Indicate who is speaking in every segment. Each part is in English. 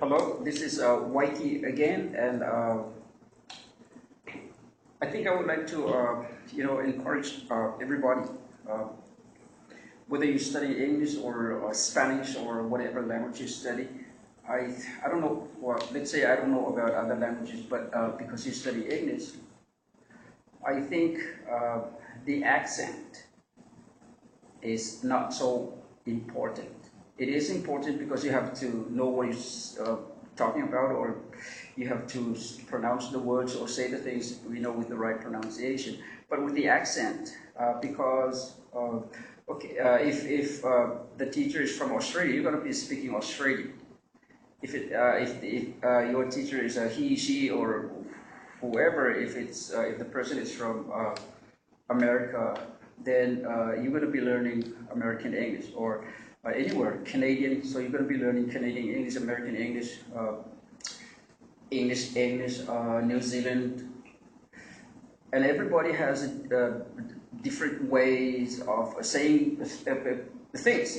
Speaker 1: Hello, this is Waiki again, and I think I would like to, encourage everybody, uh, whether you study English or Spanish or whatever language you study. I I don't know. Well, let's say I don't know about other languages, but because you study English, I think the accent is not so important. It is important because you have to know what you're talking about, or you have to pronounce the words or say the things with the right pronunciation. But with the accent, because if the teacher is from Australia, you're going to be speaking Australian. If your teacher is a he, she, or whoever, if the person is from America, then you're going to be learning American English, or anywhere Canadian. So you're going to be learning Canadian English, American English, English, New Zealand, and everybody has different ways of saying things.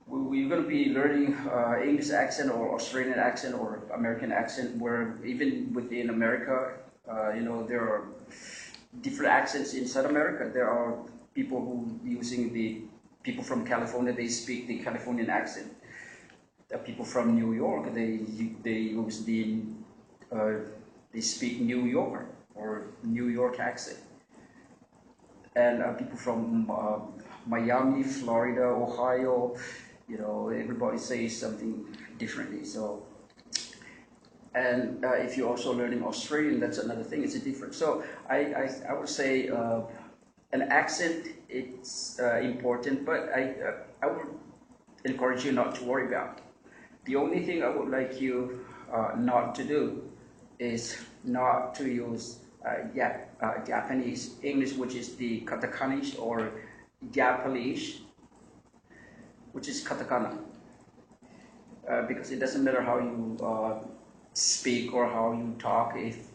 Speaker 1: We're going to be learning English accent or Australian accent or American accent, where even within America, there are different accents inside America. There are people who using the people from California, they speak the Californian accent. The people from New York, they use they speak New Yorker or New York accent. And people from Miami, Florida, Ohio, everybody says something differently. So, and if you're also learning Australian, that's another thing. It's a different. So I would say an accent, it's important, but I would encourage you not to worry about. The only thing I would like you not to do is not to use Japanese English, which is the katakanish, or Japanese, which is katakana, because it doesn't matter how you speak or how you talk. If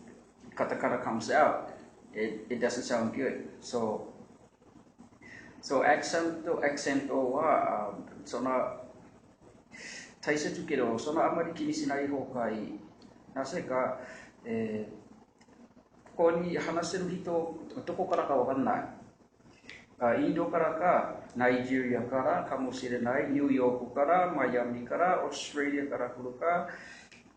Speaker 1: katakana comes out, it doesn't sound good. So accent はその大切けど、そのあまり気にしない方がいい。なぜか、ここに話せる人、どこからかわかんない。インドからか、ナイジェリアからかもしれない、ニューヨークから、マイアミから、オーストラリアから来るか、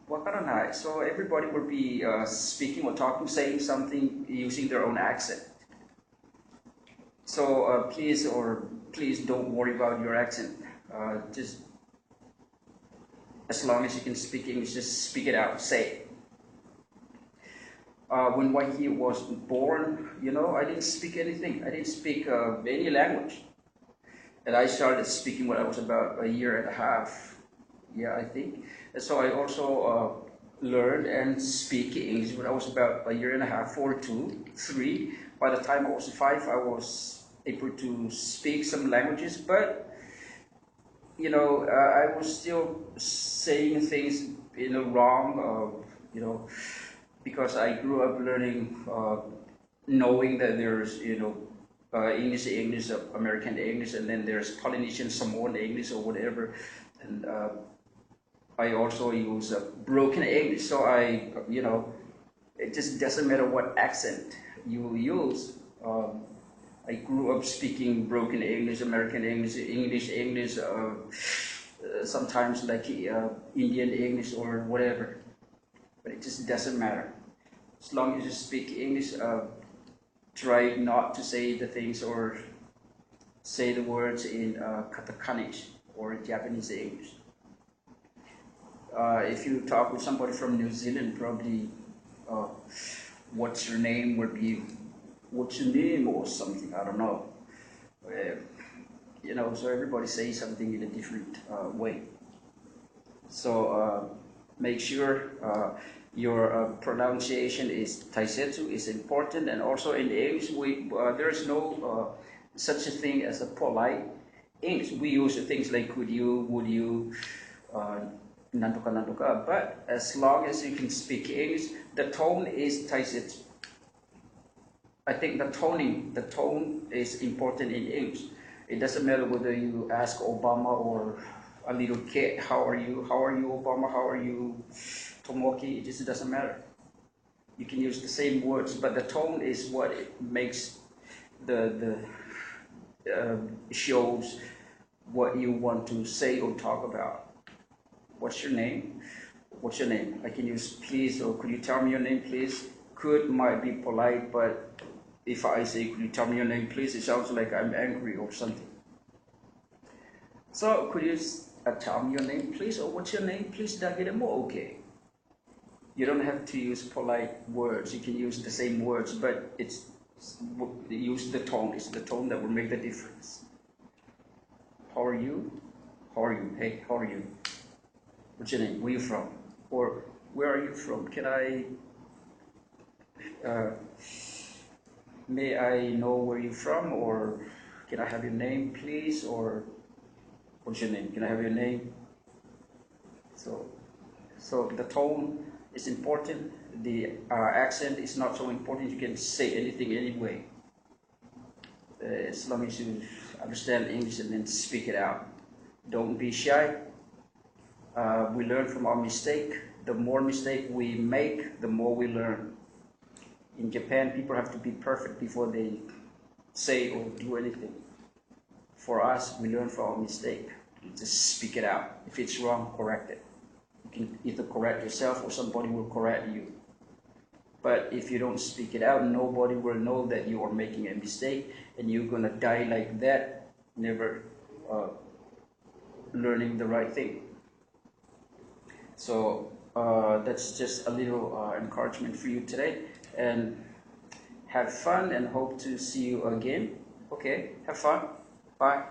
Speaker 1: わからない。So everybody will be speaking or talking, saying something using their own accent. So please don't worry about your accent. Just as long as you can speak English, just speak it out, say it. When Waiki was born, I didn't speak anything. I didn't speak any language. And I started speaking when I was about a year and a half. Yeah, I think. And so I also learned and speak English when I was about a year and a half, 4, 2, 3. By the time I was 5, I was able to speak some languages, but I was still saying things wrong, because I grew up learning, knowing that there's English, American English, and then there's Polynesian Samoan English or whatever, and I also use broken English. So it just doesn't matter what accent you use. I grew up speaking broken English, American English, English, sometimes like Indian English or whatever. But it just doesn't matter. As long as you speak English, try not to say the things or say the words in katakanish or Japanese English. If you talk with somebody from New Zealand, probably what's your name would be what's your name or something, I don't know. So everybody says something in a different way. So make sure your pronunciation is taisetsu, is important, and also in English there is no such a thing as a polite English. We use things like could you, would you, nantoka nantoka, but as long as you can speak English, the tone is taisetsu. I think the tone is important in English. It doesn't matter whether you ask Obama or a little kid, how are you? How are you, Obama? How are you, Tomoki? It just doesn't matter. You can use the same words, but the tone is what it makes the shows what you want to say or talk about. What's your name? What's your name? I can use please, or could you tell me your name, please? Could might be polite, but if I say could you tell me your name, please, it sounds like I'm angry or something. So could you tell me your name, please, or what's your name, please? Did I get it more? Okay. You don't have to use polite words. You can use the same words, but use the tone. It's the tone that will make the difference. How are you? How are you? Hey, how are you? What's your name? Where are you from? Or where are you from? Uh, may I know where you're from? Or can I have your name, please? Or what's your name? Can I have your name? So the tone is important. The accent is not so important. You can say anything anyway, as long as you understand English and then speak it out. Don't be shy. We learn from our mistake. The more mistake we make, the more we learn. In Japan, people have to be perfect before they say or do anything. For us, we learn from our mistake. You just speak it out. If it's wrong, correct it. You can either correct yourself or somebody will correct you. But if you don't speak it out, nobody will know that you are making a mistake, and you're gonna die like that, never learning the right thing. So that's just a little encouragement for you today, and have fun, and hope to see you again. Okay, have fun. Bye.